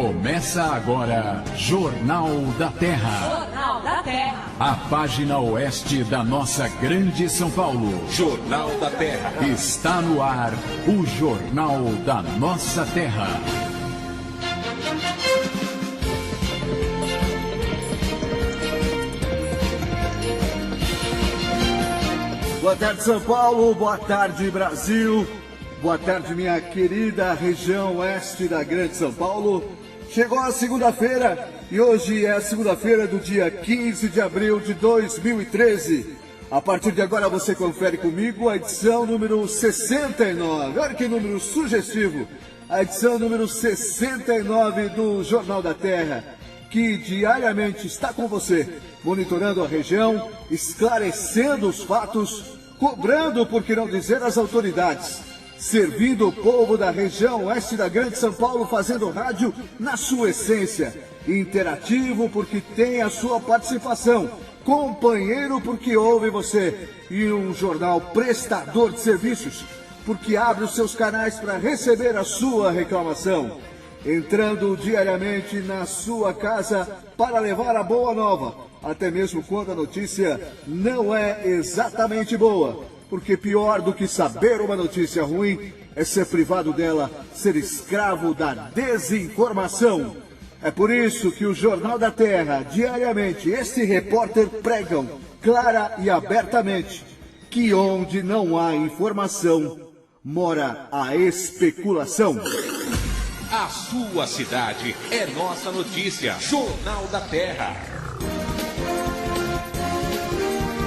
Começa agora, Jornal da Terra. Jornal da Terra. A página oeste da nossa grande São Paulo. Jornal da Terra. Está no ar, o Jornal da Nossa Terra. Boa tarde, São Paulo. Boa tarde, Brasil. Boa tarde, minha querida região oeste da grande São Paulo. Chegou a segunda-feira e hoje é a segunda-feira do dia 15 de abril de 2013. A partir de agora você confere comigo a edição número 69. Olha que número sugestivo. A edição número 69 do Jornal da Terra, que diariamente está com você, monitorando a região, esclarecendo os fatos, cobrando, por que não dizer, as autoridades, servindo o povo da região oeste da grande São Paulo, fazendo rádio na sua essência, interativo porque tem a sua participação, companheiro porque ouve você, e um jornal prestador de serviços, porque abre os seus canais para receber a sua reclamação, entrando diariamente na sua casa para levar a boa nova, até mesmo quando a notícia não é exatamente boa, porque pior do que saber uma notícia ruim é ser privado dela, ser escravo da desinformação. É por isso que o Jornal da Terra, diariamente, este repórter pregam, clara e abertamente, que onde não há informação, mora a especulação. A sua cidade é nossa notícia. Jornal da Terra.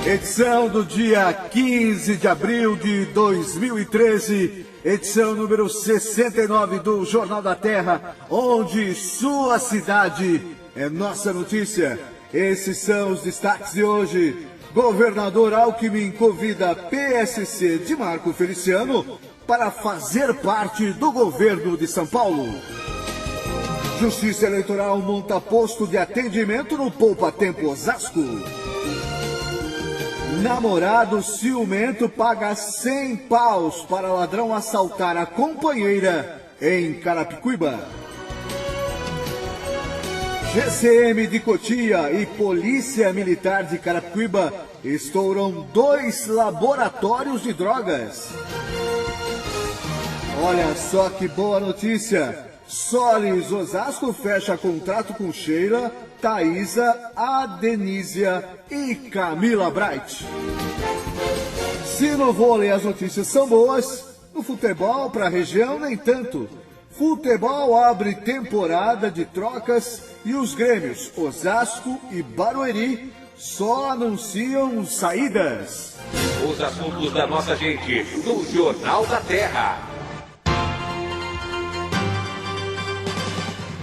Edição do dia 15 de abril de 2013, edição número 69 do Jornal da Terra, onde sua cidade é nossa notícia. Esses são os destaques de hoje. Governador Alckmin convida PSC de Marco Feliciano para fazer parte do governo de São Paulo. Justiça Eleitoral monta posto de atendimento no Poupa Tempo Osasco. Namorado ciumento paga 100 paus para ladrão assaltar a companheira em Carapicuíba. GCM de Cotia e Polícia Militar de Carapicuíba estouram 2 laboratórios de drogas. Olha só que boa notícia! Solis Osasco fecha contrato com Sheila, Thaisa, Adenísia e Camila Bright. Se no vôlei as notícias são boas, no futebol para a região nem tanto. Futebol abre temporada de trocas e os grêmios Osasco e Barueri só anunciam saídas. Os assuntos da nossa gente no Jornal da Terra.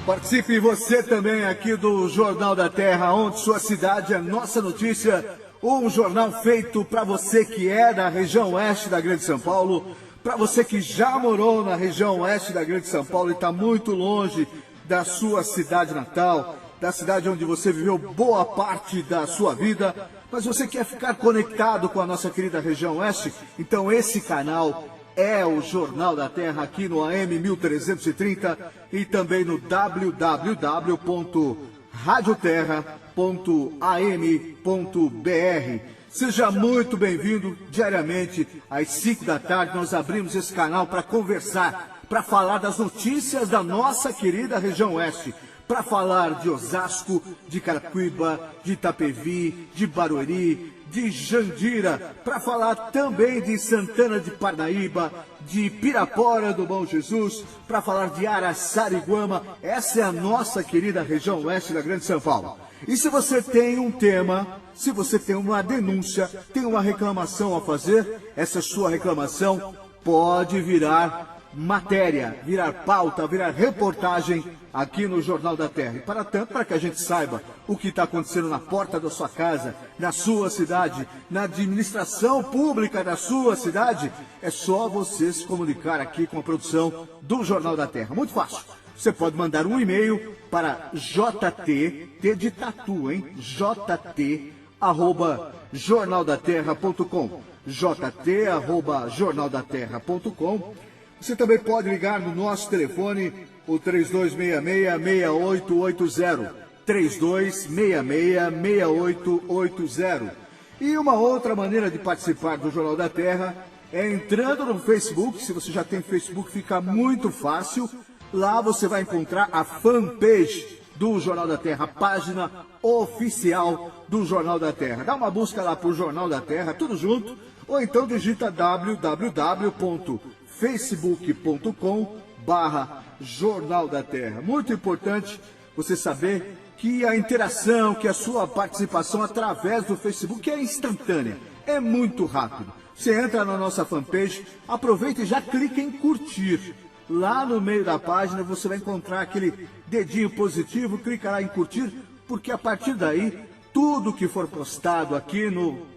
Participe você também aqui do Jornal da Terra, onde sua cidade é nossa notícia. Um jornal feito para você que é da região oeste da grande São Paulo, para você que já morou na região oeste da grande São Paulo e está muito longe da sua cidade natal, da cidade onde você viveu boa parte da sua vida, mas você quer ficar conectado com a nossa querida região oeste, então esse canal é o Jornal da Terra aqui no AM 1330 e também no www.radioterra.am.br. Seja muito bem-vindo. Diariamente, às 5 da tarde, nós abrimos esse canal para conversar, para falar das notícias da nossa querida região oeste, para falar de Osasco, de Carapicuíba, de Itapevi, de Barueri, de Jandira, para falar também de Santana de Parnaíba, de Pirapora do Bom Jesus, para falar de Araçariguama. Essa é a nossa querida região oeste da grande São Paulo. E se você tem um tema, se você tem uma denúncia, tem uma reclamação a fazer, essa sua reclamação pode virar matéria, virar pauta, virar reportagem aqui no Jornal da Terra. E para tanto, para que a gente saiba o que está acontecendo na porta da sua casa, na sua cidade, na administração pública da sua cidade, é só você se comunicar aqui com a produção do Jornal da Terra. Muito fácil. Você pode mandar um e-mail para jt, T de tatu, hein? jt@jornaldaterra.com, jt@jornaldaterra.com. Você também pode ligar no nosso telefone o 3266-6880. 3266-6880. E uma outra maneira de participar do Jornal da Terra é entrando no Facebook. Se você já tem Facebook, fica muito fácil. Lá você vai encontrar a fanpage do Jornal da Terra, a página oficial do Jornal da Terra. Dá uma busca lá por Jornal da Terra, tudo junto, ou então digita www.facebook.com/Jornal da Terra. Muito importante você saber que a interação, que a sua participação através do Facebook é instantânea, é muito rápido. Você entra na nossa fanpage, aproveita e já clica em curtir. Lá no meio da página você vai encontrar aquele dedinho positivo, clica lá em curtir, porque a partir daí, tudo que for postado aqui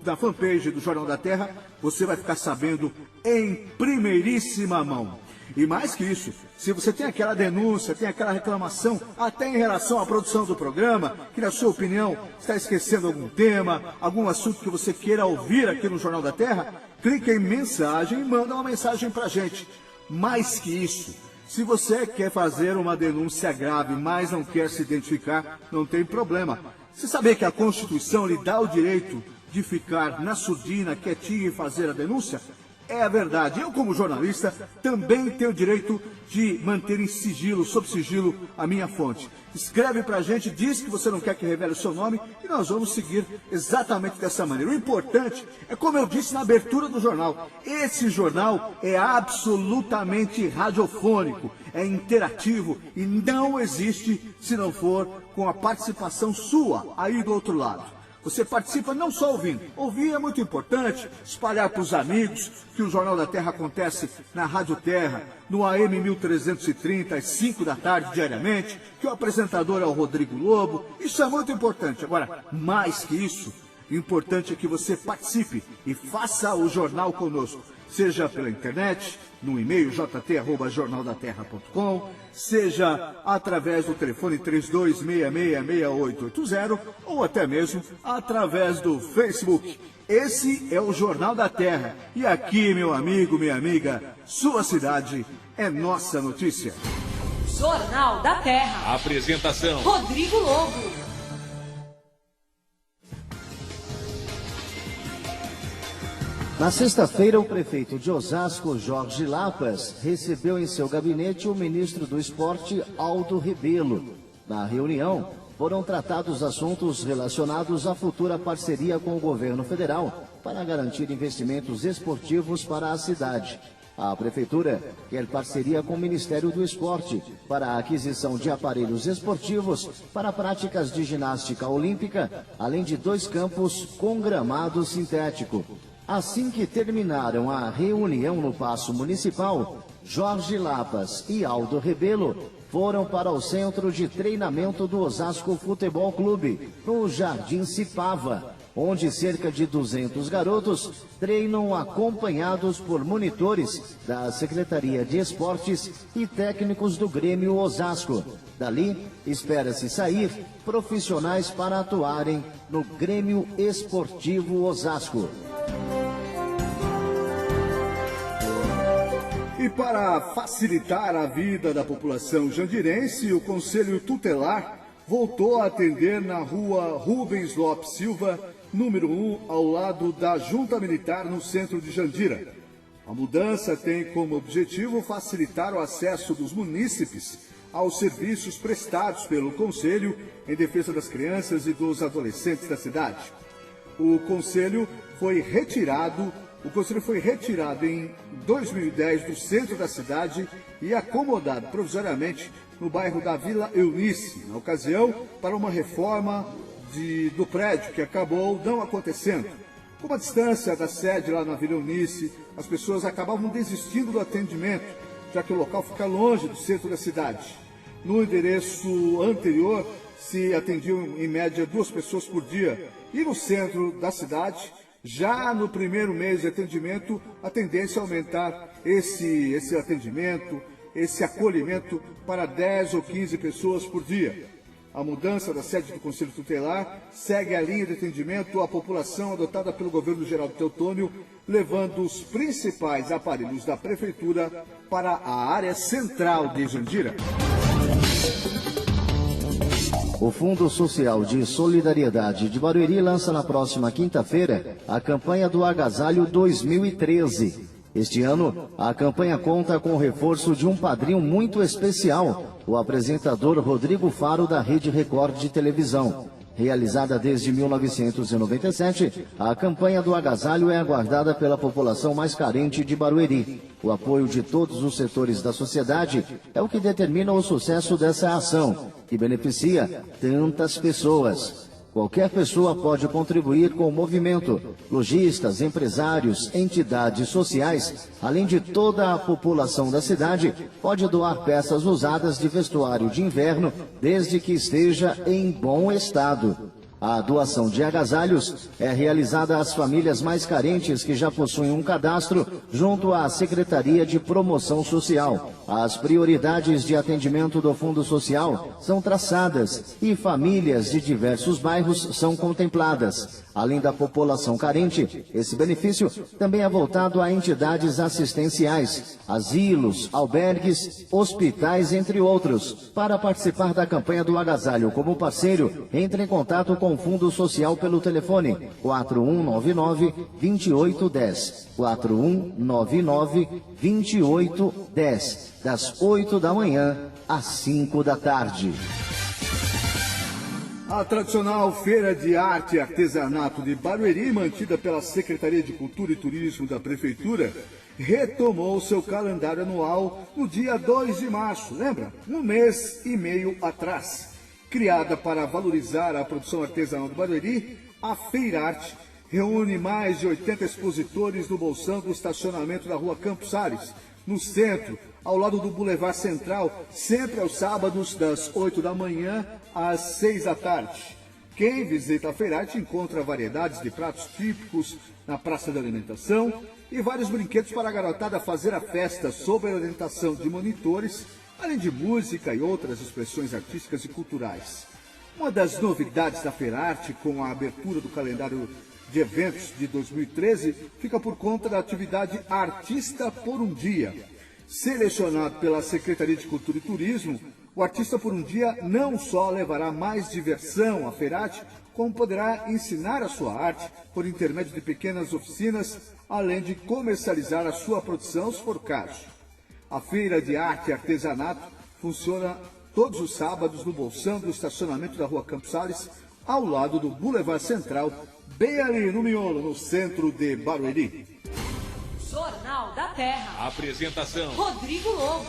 na fanpage do Jornal da Terra, você vai ficar sabendo em primeiríssima mão. E mais que isso, se você tem aquela denúncia, tem aquela reclamação, até em relação à produção do programa, que na sua opinião está esquecendo algum tema, algum assunto que você queira ouvir aqui no Jornal da Terra, clica em mensagem e manda uma mensagem pra gente. Mais que isso, se você quer fazer uma denúncia grave, mas não quer se identificar, não tem problema. Você saber que a Constituição lhe dá o direito de ficar na surdina, quietinho e fazer a denúncia? É a verdade. Eu, como jornalista, também tenho o direito de manter em sigilo, sob sigilo, a minha fonte. Escreve pra gente, diz que você não quer que revele o seu nome e nós vamos seguir exatamente dessa maneira. O importante é, como eu disse na abertura do jornal, esse jornal é absolutamente radiofônico, é interativo e não existe se não for com a participação sua aí do outro lado. Você participa não só ouvindo. Ouvir é muito importante, espalhar para os amigos que o Jornal da Terra acontece na Rádio Terra, no AM 1330, às 5 da tarde diariamente, que o apresentador é o Rodrigo Lobo. Isso é muito importante. Agora, mais que isso, o importante é que você participe e faça o jornal conosco. Seja pela internet, no e-mail jt@jornaldaterra.com, seja através do telefone 3266-6880 ou até mesmo através do Facebook. Esse é o Jornal da Terra. E aqui, meu amigo, minha amiga, sua cidade é nossa notícia. Jornal da Terra. Apresentação: Rodrigo Lobo. Na sexta-feira, o prefeito de Osasco, Jorge Lapas, recebeu em seu gabinete o ministro do Esporte, Aldo Rebelo. Na reunião, foram tratados assuntos relacionados à futura parceria com o governo federal para garantir investimentos esportivos para a cidade. A prefeitura quer parceria com o Ministério do Esporte para a aquisição de aparelhos esportivos para práticas de ginástica olímpica, além de 2 campos com gramado sintético. Assim que terminaram a reunião no Paço Municipal, Jorge Lapas e Aldo Rebelo foram para o centro de treinamento do Osasco Futebol Clube, no Jardim Cipava, onde cerca de 200 garotos treinam acompanhados por monitores da Secretaria de Esportes e técnicos do Grêmio Osasco. Dali, espera-se sair profissionais para atuarem no Grêmio Esportivo Osasco. E para facilitar a vida da população jandirense, o Conselho Tutelar voltou a atender na rua Rubens Lopes Silva, número 1, ao lado da Junta Militar, no centro de Jandira. A mudança tem como objetivo facilitar o acesso dos munícipes aos serviços prestados pelo Conselho em defesa das crianças e dos adolescentes da cidade. O Conselho foi retirado em 2010 do centro da cidade e acomodado provisoriamente no bairro da Vila Eunice, na ocasião, para uma reforma do prédio que acabou não acontecendo. Com a distância da sede lá na Vila Eunice, as pessoas acabavam desistindo do atendimento, já que o local fica longe do centro da cidade. No endereço anterior, se atendiam em média 2 pessoas por dia, e no centro da cidade, já no primeiro mês de atendimento, a tendência é aumentar esse atendimento, esse acolhimento para 10 ou 15 pessoas por dia. A mudança da sede do Conselho Tutelar segue a linha de atendimento à população adotada pelo governo Geraldo Teotônio, levando os principais aparelhos da Prefeitura para a área central de Jandira. O Fundo Social de Solidariedade de Barueri lança na próxima quinta-feira a campanha do Agasalho 2013. Este ano, a campanha conta com o reforço de um padrinho muito especial, o apresentador Rodrigo Faro, da Rede Record de televisão. Realizada desde 1997, a campanha do agasalho é aguardada pela população mais carente de Barueri. O apoio de todos os setores da sociedade é o que determina o sucesso dessa ação, que beneficia tantas pessoas. Qualquer pessoa pode contribuir com o movimento. Lojistas, empresários, entidades sociais, além de toda a população da cidade, pode doar peças usadas de vestuário de inverno, desde que esteja em bom estado. A doação de agasalhos é realizada às famílias mais carentes que já possuem um cadastro junto à Secretaria de Promoção Social. As prioridades de atendimento do Fundo Social são traçadas e famílias de diversos bairros são contempladas. Além da população carente, esse benefício também é voltado a entidades assistenciais, asilos, albergues, hospitais, entre outros. Para participar da campanha do agasalho como parceiro, entre em contato com o Fundo Social pelo telefone 4199-2810, 4199-2810, das 8 da manhã às 5 da tarde. A tradicional Feira de Arte e Artesanato de Barueri, mantida pela Secretaria de Cultura e Turismo da Prefeitura, retomou seu calendário anual no dia 2 de março, lembra? Um mês e meio atrás. Criada para valorizar a produção artesanal de Barueri, a Feira Arte reúne mais de 80 expositores no bolsão do estacionamento da Rua Campos Sales, no centro, ao lado do Boulevard Central, sempre aos sábados, das 8 da manhã às 6 da tarde. Quem visita a Feira Arte encontra variedades de pratos típicos na Praça da Alimentação e vários brinquedos para a garotada fazer a festa sob a orientação de monitores, além de música e outras expressões artísticas e culturais. Uma das novidades da Feira Arte, com a abertura do calendário de eventos de 2013, fica por conta da atividade Artista por um Dia. Selecionado pela Secretaria de Cultura e Turismo, o Artista por um Dia não só levará mais diversão à Feira Arte, como poderá ensinar a sua arte por intermédio de pequenas oficinas, além de comercializar a sua produção, se for caso. A Feira de Arte e Artesanato funciona todos os sábados no bolsão do estacionamento da Rua Campos Sales, ao lado do Boulevard Central, bem ali no miolo, no centro de Barueri. Jornal da Terra. Apresentação: Rodrigo Lobo.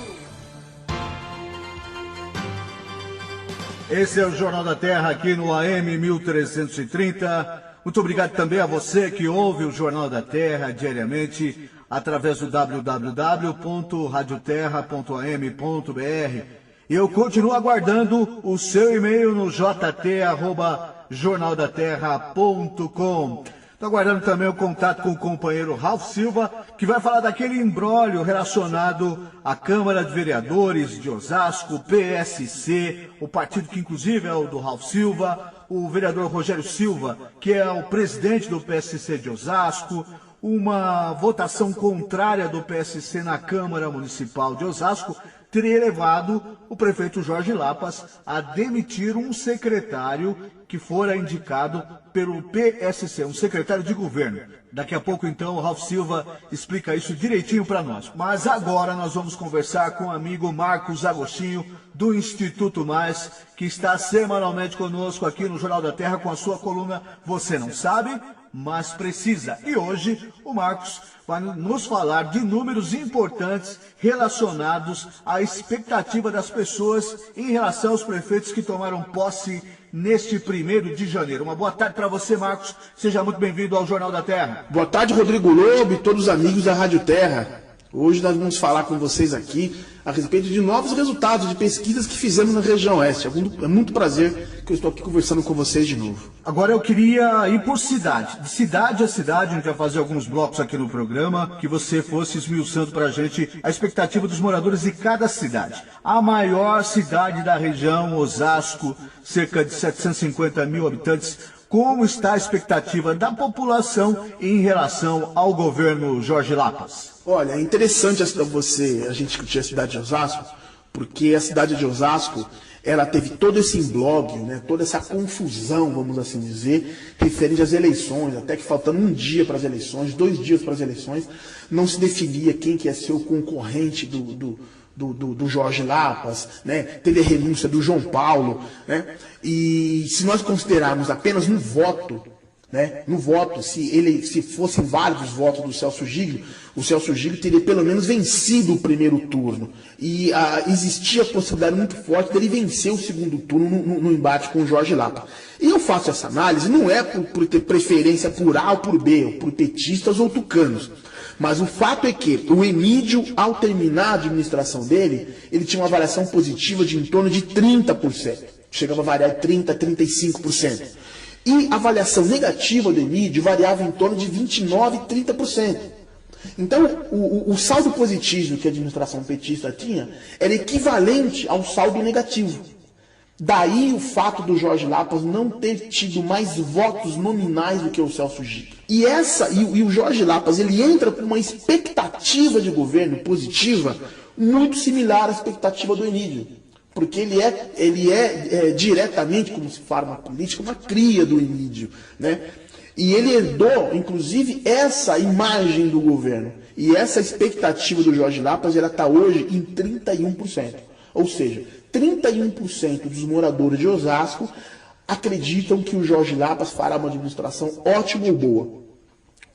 Esse é o Jornal da Terra aqui no AM 1330. Muito obrigado também a você que ouve o Jornal da Terra diariamente através do www.radioterra.am.br. E eu continuo aguardando o seu e-mail no jt@jornaldaterra.com. Estou aguardando também o contato com o companheiro Ralph Silva, que vai falar daquele imbróglio relacionado à Câmara de Vereadores de Osasco, PSC, o partido que inclusive é o do Ralph Silva, o vereador Rogério Silva, que é o presidente do PSC de Osasco, uma votação contrária do PSC na Câmara Municipal de Osasco teria levado o prefeito Jorge Lapas a demitir um secretário que fora indicado pelo PSC, um secretário de governo. Daqui a pouco, então, o Ralph Silva explica isso direitinho para nós. Mas agora nós vamos conversar com o amigo Marcos Agostinho, do Instituto Mais, que está semanalmente conosco aqui no Jornal da Terra com a sua coluna Você Não Sabe, Mas Precisa. E hoje o Marcos vai nos falar de números importantes relacionados à expectativa das pessoas em relação aos prefeitos que tomaram posse neste 1º de janeiro. Uma boa tarde para você, Marcos. Seja muito bem-vindo ao Jornal da Terra. Boa tarde, Rodrigo Lobo e todos os amigos da Rádio Terra. Hoje nós vamos falar com vocês aqui a respeito de novos resultados de pesquisas que fizemos na região oeste. É muito prazer que eu estou aqui conversando com vocês de novo. Agora eu queria ir por cidade. De cidade a cidade, a gente vai fazer alguns blocos aqui no programa, que você fosse esmiuçando para a gente a expectativa dos moradores de cada cidade. A maior cidade da região, Osasco, cerca de 750 mil habitantes. Como está a expectativa da população em relação ao governo Jorge Lapas? Olha, é interessante a gente discutir a cidade de Osasco, porque a cidade de Osasco, ela teve todo esse imbróglio, né, toda essa confusão, vamos assim dizer, referente às eleições, até que faltando um dia para as eleições, 2 dias para as eleições, não se definia quem que ia ser o concorrente do Jorge Lapas, né? Teve a renúncia do João Paulo, né? E se nós considerarmos apenas no voto, né? No voto, se fossem válidos os votos do Celso Giglio, o Celso Giglio teria pelo menos vencido o primeiro turno. E existia a possibilidade muito forte dele vencer o segundo turno no embate com o Jorge Lapa. E eu faço essa análise não é por ter preferência por A ou por B, ou por petistas ou tucanos. Mas o fato é que o Emídio, ao terminar a administração dele, ele tinha uma avaliação positiva de em torno de 30%. Chegava a variar de 30% a 35%. E a avaliação negativa do Emídio variava em torno de 29% e 30%. Então, o saldo positivo que a administração petista tinha era equivalente ao saldo negativo. Daí o fato do Jorge Lapas não ter tido mais votos nominais do que o Celso Giglio. E o Jorge Lapas ele entra com uma expectativa de governo positiva muito similar à expectativa do Emídio. Porque ele é diretamente, como se fala na política, uma cria do Emídio, né? E ele herdou, inclusive, essa imagem do governo. E essa expectativa do Jorge Lapas ela está hoje em 31%. Ou seja, 31% dos moradores de Osasco acreditam que o Jorge Lapas fará uma administração ótima ou boa.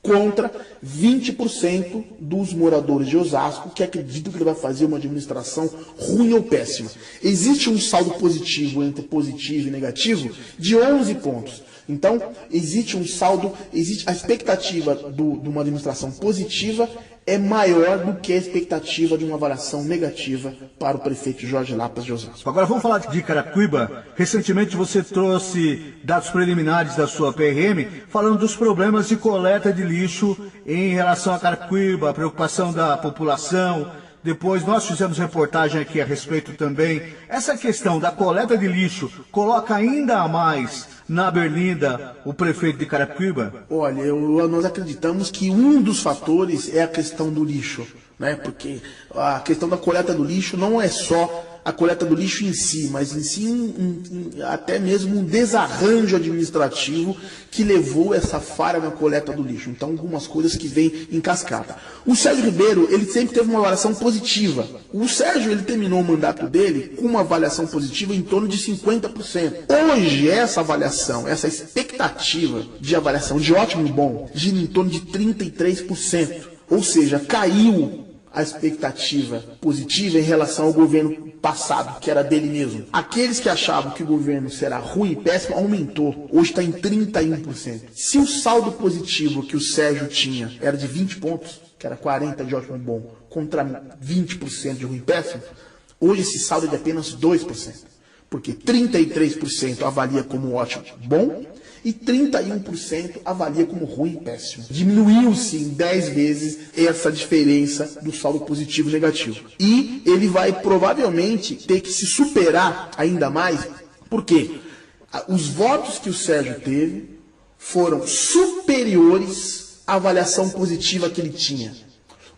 Contra 20% dos moradores de Osasco que acreditam que ele vai fazer uma administração ruim ou péssima. Existe um saldo positivo entre positivo e negativo de 11 pontos. Então, existe um saldo, a expectativa de uma administração positiva é maior do que a expectativa de uma avaliação negativa para o prefeito Jorge Lapas de Osasco. Agora vamos falar de Carapicuíba. Recentemente você trouxe dados preliminares da sua PRM falando dos problemas de coleta de lixo em relação a Carapicuíba, a preocupação da população. Depois nós fizemos reportagem aqui a respeito também. Essa questão da coleta de lixo coloca ainda mais na berlinda o prefeito de Carapicuíba? Olha, nós acreditamos que um dos fatores é a questão do lixo, né? Porque a questão da coleta do lixo não é só a coleta do lixo em si, mas em si até mesmo um desarranjo administrativo que levou essa falha na coleta do lixo. Então, algumas coisas que vêm em cascata. O Sérgio Ribeiro, ele sempre teve uma avaliação positiva. O Sérgio, ele terminou o mandato dele com uma avaliação positiva em torno de 50%. Hoje, essa avaliação, essa expectativa de avaliação de ótimo e bom, gira em torno de 33%. Ou seja, caiu a expectativa positiva em relação ao governo passado, que era dele mesmo. Aqueles que achavam que o governo será ruim e péssimo, aumentou. Hoje está em 31%. Se o saldo positivo que o Sérgio tinha era de 20 pontos, que era 40 de ótimo e bom, contra 20% de ruim e péssimo, hoje esse saldo é de apenas 2%. Porque 33% avalia como ótimo e bom, e 31% avalia como ruim e péssimo. Diminuiu-se em 10 vezes essa diferença do saldo positivo e negativo. E ele vai provavelmente ter que se superar ainda mais, porque os votos que o Sérgio teve foram superiores à avaliação positiva que ele tinha.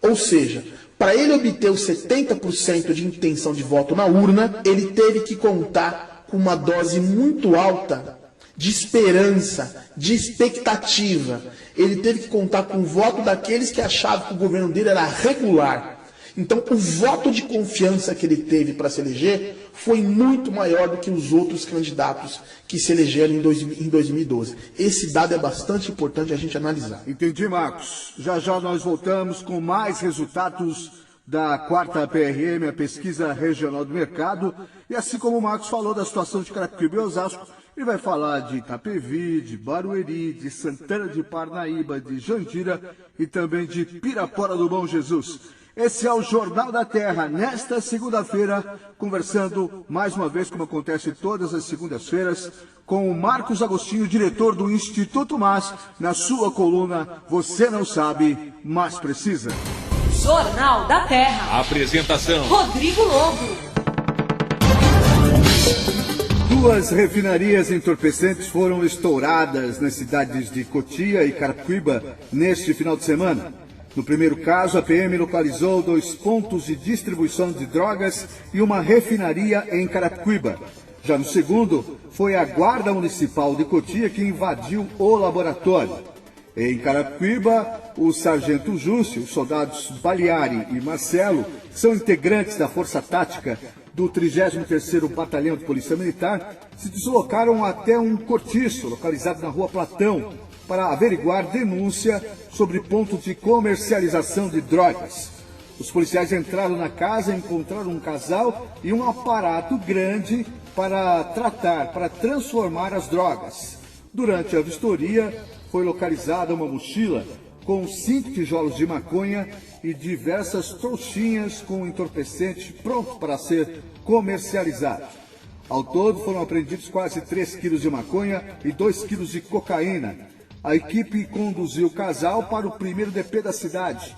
Ou seja, para ele obter os 70% de intenção de voto na urna, ele teve que contar com uma dose muito alta de esperança, de expectativa. Ele teve que contar com o voto daqueles que achavam que o governo dele era regular. Então, o voto de confiança que ele teve para se eleger foi muito maior do que os outros candidatos que se elegeram em 2012. Esse dado é bastante importante a gente analisar. Entendi, Marcos. Já já nós voltamos com mais resultados da 4ª PRM, a Pesquisa Regional do Mercado. E assim como o Marcos falou da situação de Carapicuíba e Osasco, ele vai falar de Itapevi, de Barueri, de Santana de Parnaíba, de Jandira e também de Pirapora do Bom Jesus. Esse é o Jornal da Terra, nesta segunda-feira, conversando mais uma vez, como acontece todas as segundas-feiras, com o Marcos Agostinho, diretor do Instituto MAS, na sua coluna Você Não Sabe, Mas Precisa. Jornal da Terra. Apresentação: Rodrigo Lobo. 2 refinarias entorpecentes foram estouradas nas cidades de Cotia e Carapicuíba neste final de semana. No primeiro caso, a PM localizou 2 pontos de distribuição de drogas e uma refinaria em Carapicuíba. Já no segundo, foi a Guarda Municipal de Cotia que invadiu o laboratório. Em Carapicuíba, o sargento Júcio, os soldados Baliari e Marcelo, que são integrantes da Força Tática do 33º Batalhão de Polícia Militar, se deslocaram até um cortiço localizado na Rua Platão para averiguar denúncia sobre ponto de comercialização de drogas. Os policiais entraram na casa e encontraram um casal e um aparato grande para transformar as drogas. Durante a vistoria, foi localizada uma mochila com 5 tijolos de maconha e diversas trouxinhas com entorpecente pronto para ser comercializado. Ao todo, foram apreendidos quase 3 quilos de maconha e 2 quilos de cocaína. A equipe conduziu o casal para o primeiro DP da cidade.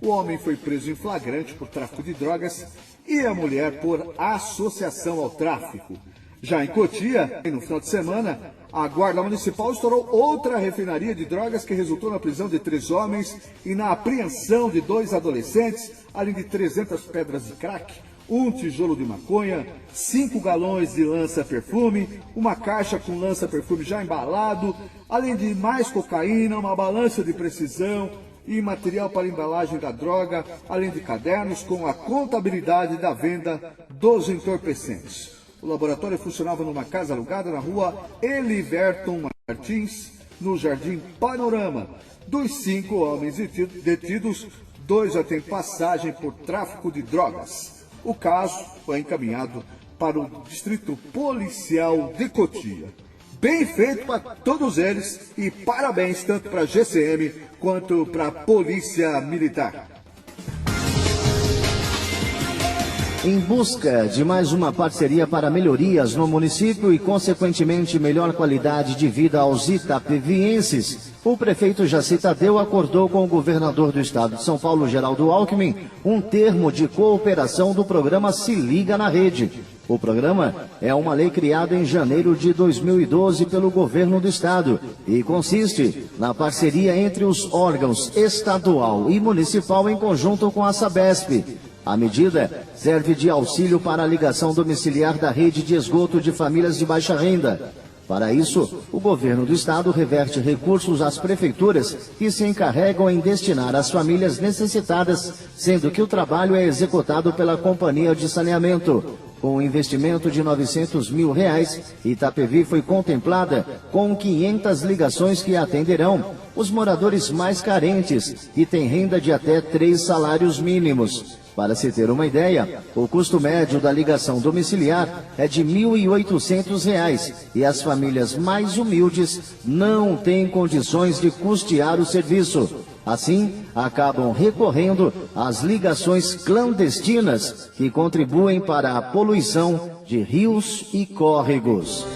O homem foi preso em flagrante por tráfico de drogas e a mulher por associação ao tráfico. Já em Cotia, no final de semana, a Guarda Municipal estourou outra refinaria de drogas que resultou na prisão de 3 homens e na apreensão de 2 adolescentes, além de 300 pedras de crack, 1 tijolo de maconha, 5 galões de lança-perfume, uma caixa com lança-perfume já embalado, além de mais cocaína, uma balança de precisão e material para embalagem da droga, além de cadernos com a contabilidade da venda dos entorpecentes. O laboratório funcionava numa casa alugada na rua Eliverton Martins, no Jardim Panorama. Dos 5 homens detidos, 2 já têm passagem por tráfico de drogas. O caso foi encaminhado para o Distrito Policial de Cotia. Bem feito para todos eles e parabéns tanto para a GCM quanto para a Polícia Militar. Em busca de mais uma parceria para melhorias no município e, consequentemente, melhor qualidade de vida aos itapevienses, o prefeito Jaci Tadeu acordou com o governador do estado de São Paulo, Geraldo Alckmin, um termo de cooperação do programa Se Liga na Rede. O programa é uma lei criada em janeiro de 2012 pelo governo do estado e consiste na parceria entre os órgãos estadual e municipal em conjunto com a Sabesp. A medida serve de auxílio para a ligação domiciliar da rede de esgoto de famílias de baixa renda. Para isso, o governo do estado reverte recursos às prefeituras que se encarregam em destinar às famílias necessitadas, sendo que o trabalho é executado pela Companhia de Saneamento. Com um investimento de R$900 mil, Itapevi foi contemplada com 500 ligações que atenderão os moradores mais carentes, que têm renda de até 3 salários mínimos. Para se ter uma ideia, o custo médio da ligação domiciliar é de R$1.800 e as famílias mais humildes não têm condições de custear o serviço. Assim, acabam recorrendo às ligações clandestinas que contribuem para a poluição de rios e córregos.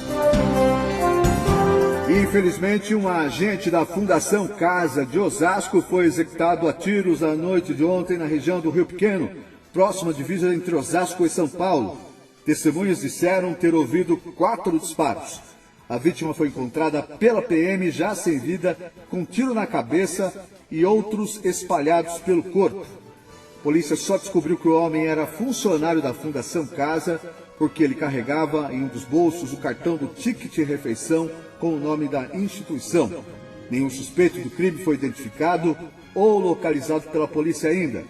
Infelizmente, um agente da Fundação Casa de Osasco foi executado a tiros na noite de ontem na região do Rio Pequeno, próxima divisa entre Osasco e São Paulo. Testemunhas disseram ter ouvido 4 disparos. A vítima foi encontrada pela PM já sem vida, com tiro na cabeça e outros espalhados pelo corpo. A polícia só descobriu que o homem era funcionário da Fundação Casa, porque ele carregava em um dos bolsos o cartão do ticket refeição com o nome da instituição. Nenhum suspeito do crime foi identificado ou localizado pela polícia ainda.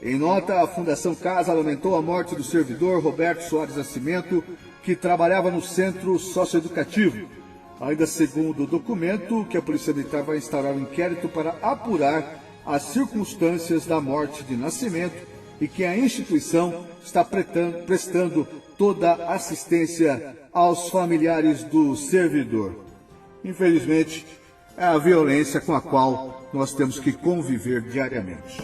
Em nota, a Fundação Casa lamentou a morte do servidor Roberto Soares Nascimento, que trabalhava no centro socioeducativo. Ainda segundo o documento, que a Polícia Militar vai instaurar um inquérito para apurar as circunstâncias da morte de Nascimento e que a instituição está prestando toda assistência aos familiares do servidor. Infelizmente, é a violência com a qual nós temos que conviver diariamente.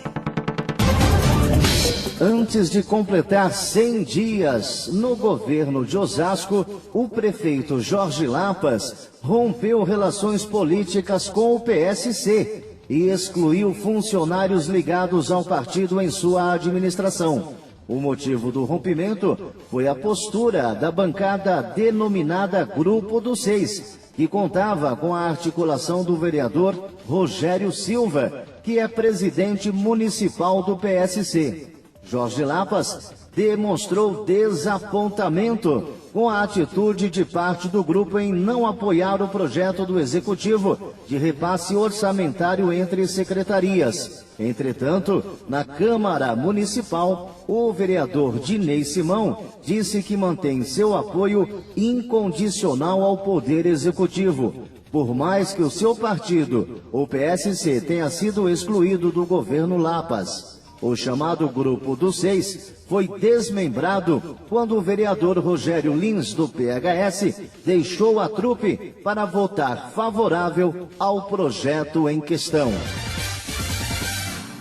Antes de completar 100 dias no governo de Osasco, o prefeito Jorge Lapas rompeu relações políticas com o PSC e excluiu funcionários ligados ao partido em sua administração. O motivo do rompimento foi a postura da bancada denominada Grupo dos 6, que contava com a articulação do vereador Rogério Silva, que é presidente municipal do PSC. Jorge Lapas demonstrou desapontamento com a atitude de parte do grupo em não apoiar o projeto do Executivo de repasse orçamentário entre secretarias. Entretanto, na Câmara Municipal, o vereador Dinei Simão disse que mantém seu apoio incondicional ao Poder Executivo, por mais que o seu partido, o PSC, tenha sido excluído do governo Lapas. O chamado Grupo dos Seis foi desmembrado quando o vereador Rogério Lins, do PHS, deixou a trupe para votar favorável ao projeto em questão.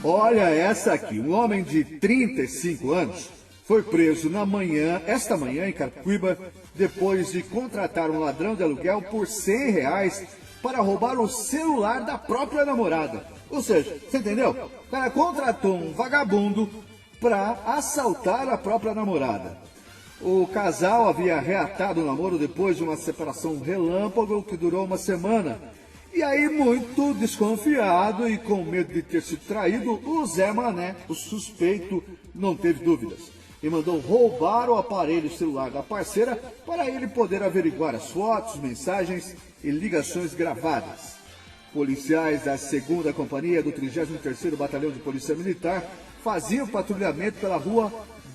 Olha essa aqui, um homem de 35 anos foi preso esta manhã em Carapicuíba, depois de contratar um ladrão de aluguel por R$100 para roubar o celular da própria namorada. Ou seja, você entendeu? O cara contratou um vagabundo para assaltar a própria namorada. O casal havia reatado o namoro depois de uma separação relâmpago que durou uma semana. E aí, muito desconfiado e com medo de ter sido traído, o Zé Mané, o suspeito, não teve dúvidas e mandou roubar o aparelho celular da parceira para ele poder averiguar as fotos, mensagens e ligações gravadas. Policiais da 2ª Companhia do 33º Batalhão de Polícia Militar faziam patrulhamento pela rua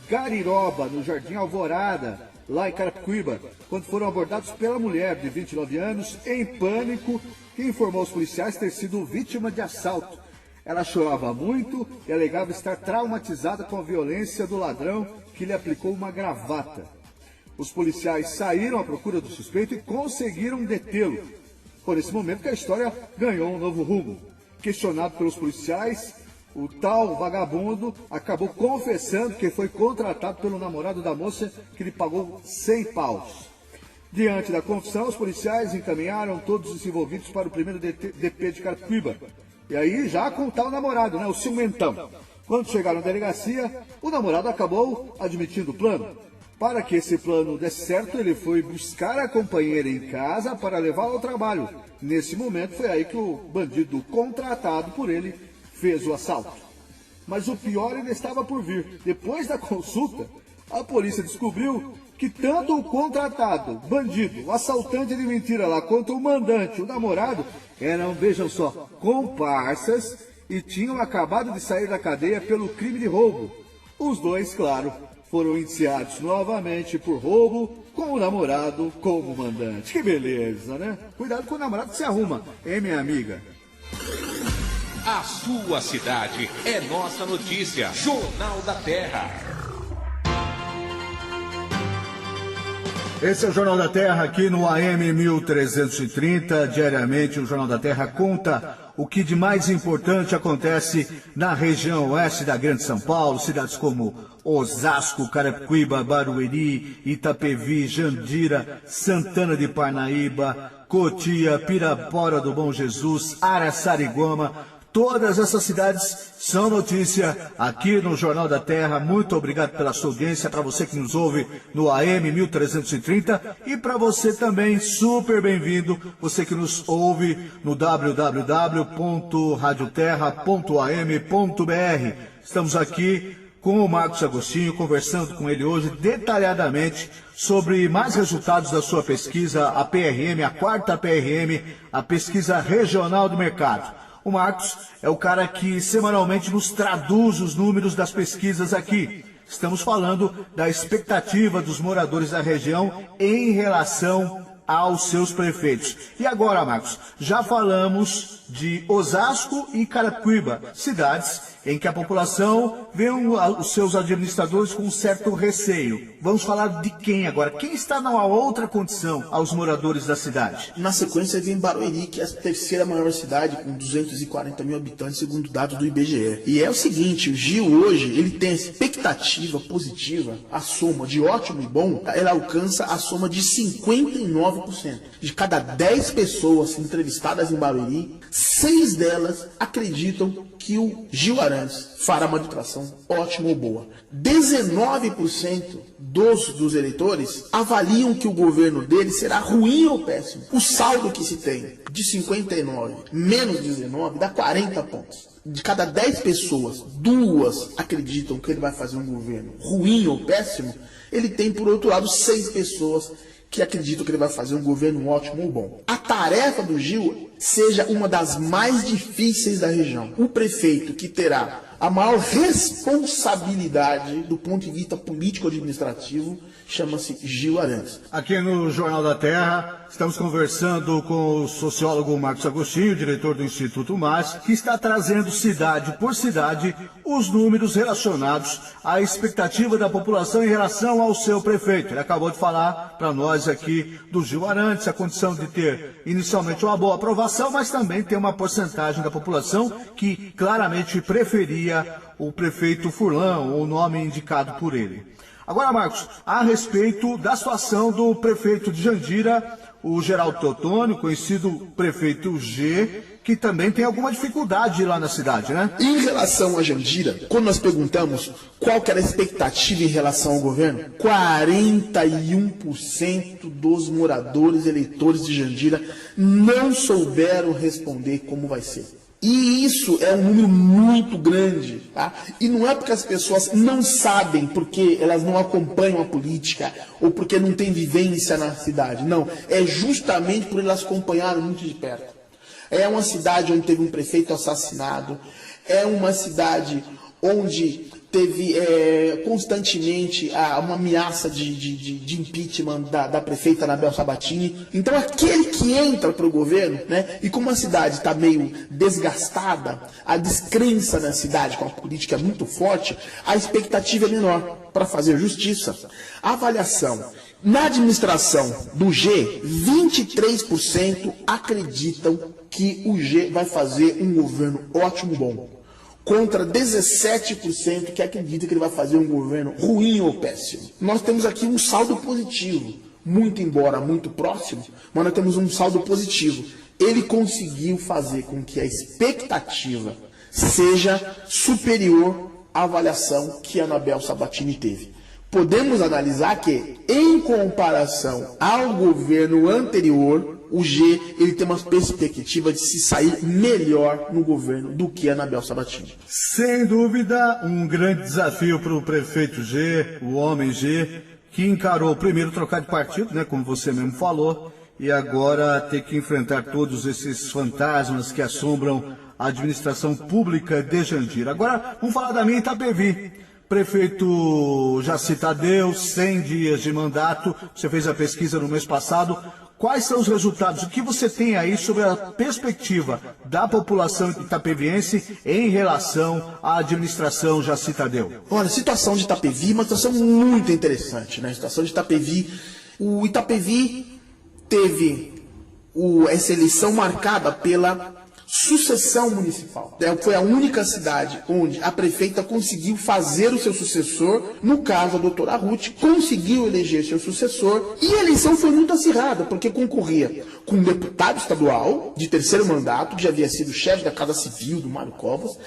Gariroba, no Jardim Alvorada, lá em Carapicuíba, quando foram abordados pela mulher de 29 anos, em pânico, que informou aos policiais ter sido vítima de assalto. Ela chorava muito e alegava estar traumatizada com a violência do ladrão que lhe aplicou uma gravata. Os policiais saíram à procura do suspeito e conseguiram detê-lo. Foi nesse momento que a história ganhou um novo rumo. Questionado pelos policiais, o tal vagabundo acabou confessando que foi contratado pelo namorado da moça que lhe pagou 100 paus. Diante da confissão, os policiais encaminharam todos os envolvidos para o primeiro DP de Carapicuíba. E aí já com o tal namorado, o ciumentão. Quando chegaram na delegacia, o namorado acabou admitindo o plano. Para que esse plano desse certo, ele foi buscar a companheira em casa para levá-la ao trabalho. Nesse momento foi aí que o bandido contratado por ele fez o assalto. Mas o pior ainda estava por vir. Depois da consulta, a polícia descobriu que tanto o contratado, bandido, o assaltante de mentira lá, quanto o mandante, o namorado, eram, vejam só, comparsas e tinham acabado de sair da cadeia pelo crime de roubo. Os dois, claro, foram indiciados novamente por roubo, com o namorado como mandante. Que beleza, né? Cuidado com o namorado que se arruma, hein, minha amiga? A sua cidade é nossa notícia. Jornal da Terra. Esse é o Jornal da Terra aqui no AM 1330. Diariamente o Jornal da Terra conta o que de mais importante acontece na região oeste da Grande São Paulo, cidades como Osasco, Carapicuíba, Barueri, Itapevi, Jandira, Santana de Parnaíba, Cotia, Pirapora do Bom Jesus, Araçariguama. Todas essas cidades são notícia aqui no Jornal da Terra. Muito obrigado pela sua audiência, para você que nos ouve no AM 1330 e para você também, super bem-vindo, você que nos ouve no www.radioterra.am.br. Estamos aqui com o Marcos Agostinho, conversando com ele hoje detalhadamente sobre mais resultados da sua pesquisa, a PRM, a 4ª PRM, a Pesquisa Regional do Mercado. O Marcos é o cara que semanalmente nos traduz os números das pesquisas aqui. Estamos falando da expectativa dos moradores da região em relação aos seus prefeitos. E agora, Marcos, já falamos de Osasco e Carapicuíba, cidades em que a população vê os seus administradores com um certo receio. Vamos falar de quem agora? Quem está numa outra condição aos moradores da cidade? Na sequência vem Barueri, que é a 3ª maior cidade, com 240 mil habitantes, segundo dados do IBGE. E é o seguinte, o Gil hoje, ele tem a expectativa positiva, a soma de ótimo e bom, ela alcança a soma de 59%. De cada 10 pessoas entrevistadas em Barueri, 6 delas acreditam que o Gil Arantes fará uma administração ótima ou boa. 19% dos eleitores avaliam que o governo dele será ruim ou péssimo. O saldo que se tem de 59 menos 19 dá 40 pontos. De cada 10 pessoas, 2 acreditam que ele vai fazer um governo ruim ou péssimo. Ele tem, por outro lado, 6 pessoas que acreditam que ele vai fazer um governo ótimo ou bom. A tarefa do Gil seja uma das mais difíceis da região. O prefeito que terá a maior responsabilidade do ponto de vista político-administrativo chama-se Gil Arantes. Aqui no Jornal da Terra, estamos conversando com o sociólogo Marcos Agostinho, diretor do Instituto MAS, que está trazendo cidade por cidade os números relacionados à expectativa da população em relação ao seu prefeito. Ele acabou de falar para nós aqui do Gil Arantes, a condição de ter inicialmente uma boa aprovação, mas também tem uma porcentagem da população que claramente preferia o prefeito Furlan, o nome indicado por ele. Agora, Marcos, a respeito da situação do prefeito de Jandira, o Geraldo Teotônio, conhecido prefeito G, que também tem alguma dificuldade lá na cidade, né? Em relação a Jandira, quando nós perguntamos qual que era a expectativa em relação ao governo, 41% dos moradores eleitores de Jandira não souberam responder como vai ser. E isso é um número muito grande, tá? E não é porque as pessoas não sabem, porque elas não acompanham a política, ou porque não têm vivência na cidade. Não, é justamente por elas acompanharem muito de perto. É uma cidade onde teve um prefeito assassinado, é uma cidade onde teve constantemente uma ameaça de impeachment da prefeita Anabel Sabatini. Então aquele que entra para o governo, né, e como a cidade está meio desgastada, a descrença na cidade com a política é muito forte, a expectativa é menor para fazer justiça. A avaliação na administração do G, 23% acreditam que o G vai fazer um governo ótimo, bom, contra 17% que acredita que ele vai fazer um governo ruim ou péssimo. Nós temos aqui um saldo positivo, muito embora muito próximo, mas nós temos um saldo positivo. Ele conseguiu fazer com que a expectativa seja superior à avaliação que a Anabel Sabatini teve. Podemos analisar que, em comparação ao governo anterior, o G ele tem uma perspectiva de se sair melhor no governo do que a Anabel Sabatini. Sem dúvida, um grande desafio para o prefeito G, o homem G, que encarou primeiro trocar de partido, né, como você mesmo falou, e agora ter que enfrentar todos esses fantasmas que assombram a administração pública de Jandira. Agora, vamos falar da minha Itapevi. Prefeito Jaci Tadeu, 100 dias de mandato, você fez a pesquisa no mês passado. Quais são os resultados? O que você tem aí sobre a perspectiva da população itapeviense em relação à administração Jaci Tadeu? Olha, a situação de Itapevi é uma situação muito interessante, né? A situação de Itapevi, o Itapevi teve essa eleição marcada pela sucessão municipal. Foi a única cidade onde a prefeita conseguiu fazer o seu sucessor, no caso a doutora Ruth, conseguiu eleger seu sucessor, e a eleição foi muito acirrada, porque concorria com um deputado estadual de terceiro mandato, que já havia sido chefe da Casa Civil, do Mário Covas,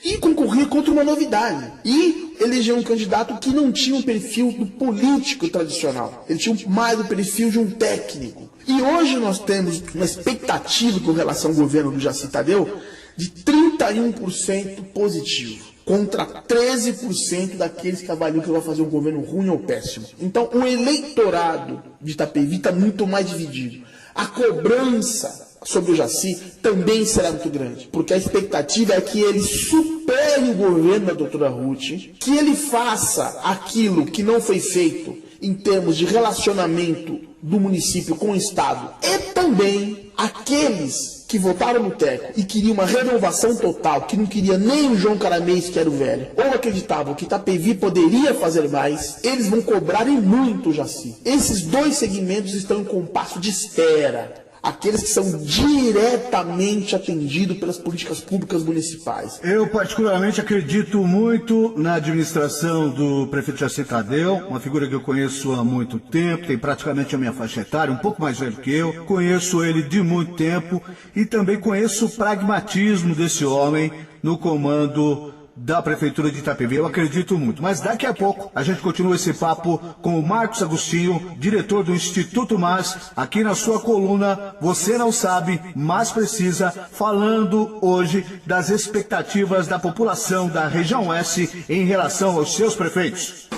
e concorria contra uma novidade, e elegeu um candidato que não tinha um perfil do político tradicional, ele tinha mais o perfil de um técnico. E hoje nós temos uma expectativa com relação ao governo do Jaci Tadeu de 31% positivo, contra 13% daqueles que avaliam que vai fazer um governo ruim ou péssimo. Então o eleitorado de Itapevi está muito mais dividido. A cobrança sobre o Jaci também será muito grande, porque a expectativa é que ele supere o governo da doutora Ruth, que ele faça aquilo que não foi feito em termos de relacionamento do município com o Estado, e também aqueles que votaram no Teco e queriam uma renovação total, que não queria nem o João Caramês, que era o velho, ou acreditavam que Itapevi poderia fazer mais, eles vão cobrar e muito o Jaci. Esses dois segmentos estão em compasso de espera. aqueles que são diretamente atendidos pelas políticas públicas municipais? Eu particularmente acredito muito na administração do prefeito Jaci Tadeu, uma figura que eu conheço há muito tempo, tem praticamente a minha faixa etária, um pouco mais velho que eu, conheço ele de muito tempo e também conheço o pragmatismo desse homem no comando da Prefeitura de Itapevi. Eu acredito muito. Mas daqui a pouco a gente continua esse papo com o Marcos Agostinho, diretor do Instituto MAS, aqui na sua coluna Você Não Sabe, Mas Precisa, falando hoje das expectativas da população da região oeste em relação aos seus prefeitos.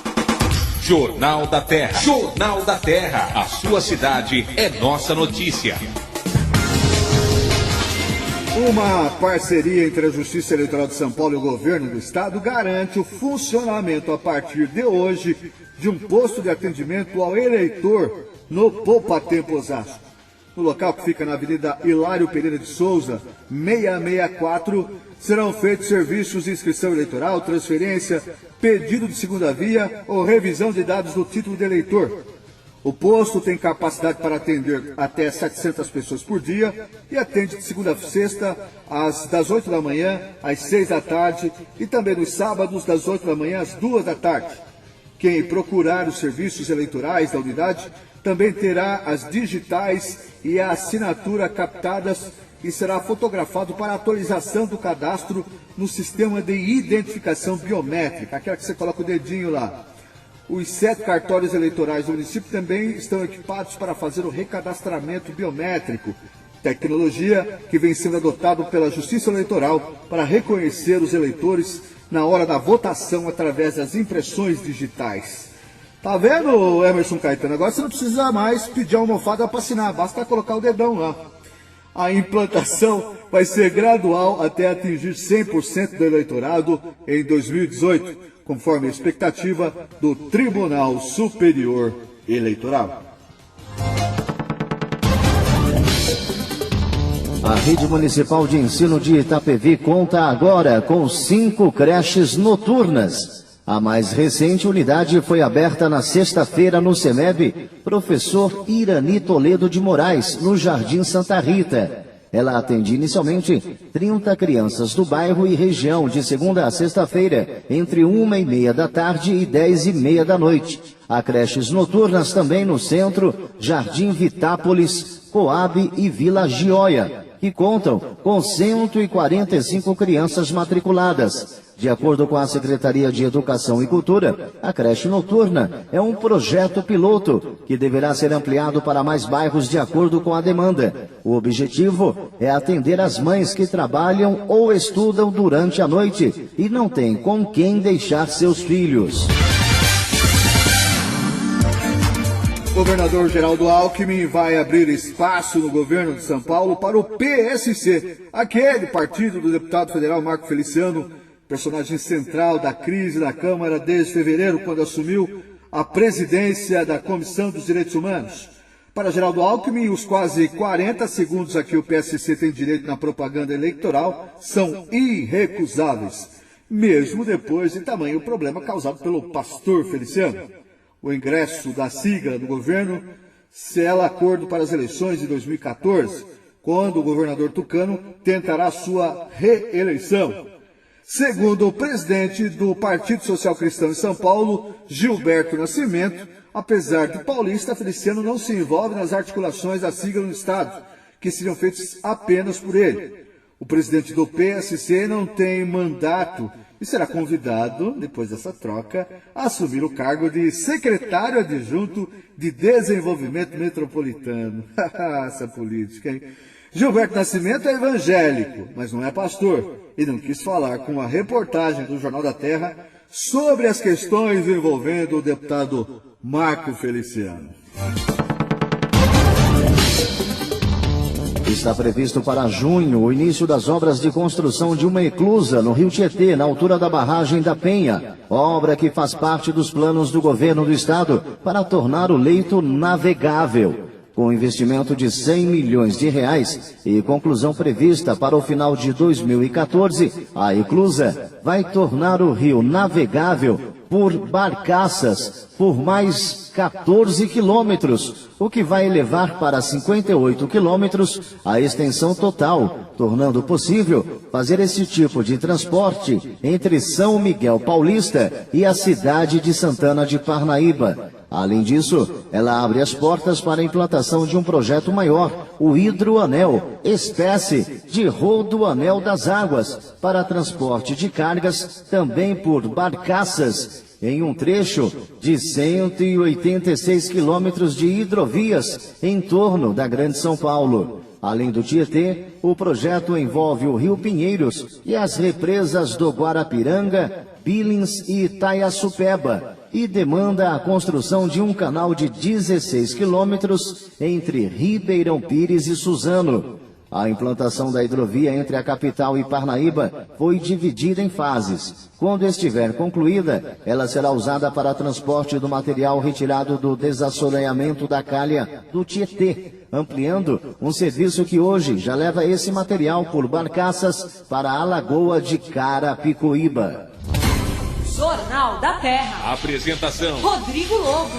Jornal da Terra. Jornal da Terra. A sua cidade é nossa notícia. Uma parceria entre a Justiça Eleitoral de São Paulo e o Governo do Estado garante o funcionamento a partir de hoje de um posto de atendimento ao eleitor no Poupa Tempo Osasco. No local, que fica na Avenida Hilário Pereira de Souza, 664, serão feitos serviços de inscrição eleitoral, transferência, pedido de segunda via ou revisão de dados do título de eleitor. O posto tem capacidade para atender até 700 pessoas por dia e atende de segunda a sexta, das 8 da manhã às 6 da tarde e também nos sábados das 8 da manhã às 2 da tarde. Quem procurar os serviços eleitorais da unidade também terá as digitais e a assinatura captadas e será fotografado para atualização do cadastro no sistema de identificação biométrica, aquela que você coloca o dedinho lá. Os 7 cartórios eleitorais do município também estão equipados para fazer o recadastramento biométrico, tecnologia que vem sendo adotada pela Justiça Eleitoral para reconhecer os eleitores na hora da votação através das impressões digitais. Tá vendo, Emerson Caetano? Agora você não precisa mais pedir a almofada para assinar, basta colocar o dedão lá. A implantação vai ser gradual até atingir 100% do eleitorado em 2018. Conforme a expectativa do Tribunal Superior Eleitoral. A Rede Municipal de Ensino de Itapevi conta agora com 5 creches noturnas. A mais recente unidade foi aberta na sexta-feira no CEMEB Professor Irani Toledo de Moraes, no Jardim Santa Rita. Ela atende inicialmente 30 crianças do bairro e região de segunda a sexta-feira, entre 1h30 da tarde e 10h30 da noite. Há creches noturnas também no centro, Jardim Vitápolis, Coab e Vila Gioia, que contam com 145 crianças matriculadas. De acordo com a Secretaria de Educação e Cultura, a creche noturna é um projeto piloto que deverá ser ampliado para mais bairros de acordo com a demanda. O objetivo é atender as mães que trabalham ou estudam durante a noite e não têm com quem deixar seus filhos. O governador Geraldo Alckmin vai abrir espaço no governo de São Paulo para o PSC, aquele partido do deputado federal Marco Feliciano, personagem central da crise da Câmara desde fevereiro, quando assumiu a presidência da Comissão dos Direitos Humanos. Para Geraldo Alckmin, os quase 40 segundos a que o PSC tem direito na propaganda eleitoral são irrecusáveis, mesmo depois de tamanho problema causado pelo pastor Feliciano. O ingresso da sigla do governo sela acordo para as eleições de 2014, quando o governador tucano tentará sua reeleição. Segundo o presidente do Partido Social Cristão em São Paulo, Gilberto Nascimento, apesar de paulista, Feliciano não se envolve nas articulações da sigla no Estado, que seriam feitas apenas por ele. O presidente do PSC não tem mandato e será convidado, depois dessa troca, a assumir o cargo de secretário adjunto de Desenvolvimento Metropolitano. Essa política, hein? Gilberto Nascimento é evangélico, mas não é pastor, e não quis falar com a reportagem do Jornal da Terra sobre as questões envolvendo o deputado Marco Feliciano. Está previsto para junho o início das obras de construção de uma eclusa no Rio Tietê, na altura da barragem da Penha, obra que faz parte dos planos do governo do estado para tornar o leito navegável. Com investimento de R$100 milhões e conclusão prevista para o final de 2014, a eclusa vai tornar o rio navegável por Barcaças, por mais 14 quilômetros, o que vai elevar para 58 quilômetros a extensão total, tornando possível fazer esse tipo de transporte entre São Miguel Paulista e a cidade de Santana de Parnaíba. Além disso, ela abre as portas para a implantação de um projeto maior, o Hidroanel, espécie de rodoanel das águas, para transporte de cargas também por Barcaças, em um trecho de 186 quilômetros de hidrovias em torno da Grande São Paulo. Além do Tietê, o projeto envolve o Rio Pinheiros e as represas do Guarapiranga, Billings e Itaiaçupeba, e demanda a construção de um canal de 16 quilômetros entre Ribeirão Pires e Suzano. A implantação da hidrovia entre a capital e Parnaíba foi dividida em fases. Quando estiver concluída, ela será usada para transporte do material retirado do desassoreamento da calha do Tietê, ampliando um serviço que hoje já leva esse material por Barcaças para a Lagoa de Carapicuíba. Jornal da Terra. Apresentação: Rodrigo Lobo.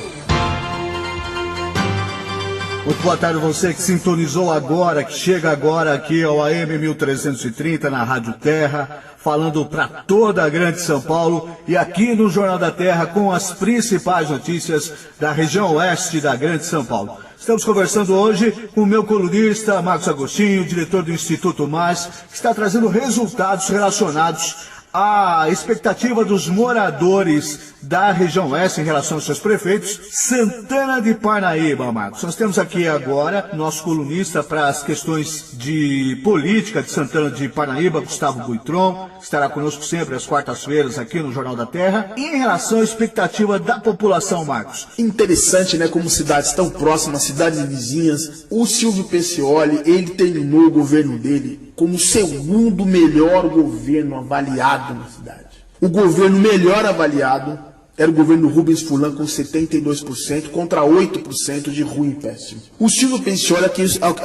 Muito boa tarde a você que sintonizou agora, que chega agora aqui ao AM 1330 na Rádio Terra, falando para toda a Grande São Paulo e aqui no Jornal da Terra com as principais notícias da região oeste da Grande São Paulo. Estamos conversando hoje com o meu colunista Marcos Agostinho, diretor do Instituto Mais, que está trazendo resultados relacionados à expectativa dos moradores da região oeste em relação aos seus prefeitos. Santana de Parnaíba, Marcos. Nós temos aqui agora nosso colunista para as questões de política de Santana de Parnaíba, Gustavo Buitron, que estará conosco sempre às quartas-feiras aqui no Jornal da Terra. E em relação à expectativa da população, Marcos? Interessante, né, como cidades tão próximas, cidades vizinhas. O Silvio Peccioli, ele terminou o governo dele como o segundo melhor governo avaliado na cidade. O governo melhor avaliado era o governo do Rubens Furlan, com 72% contra 8% de ruim e péssimo. O Silvio Peccioli,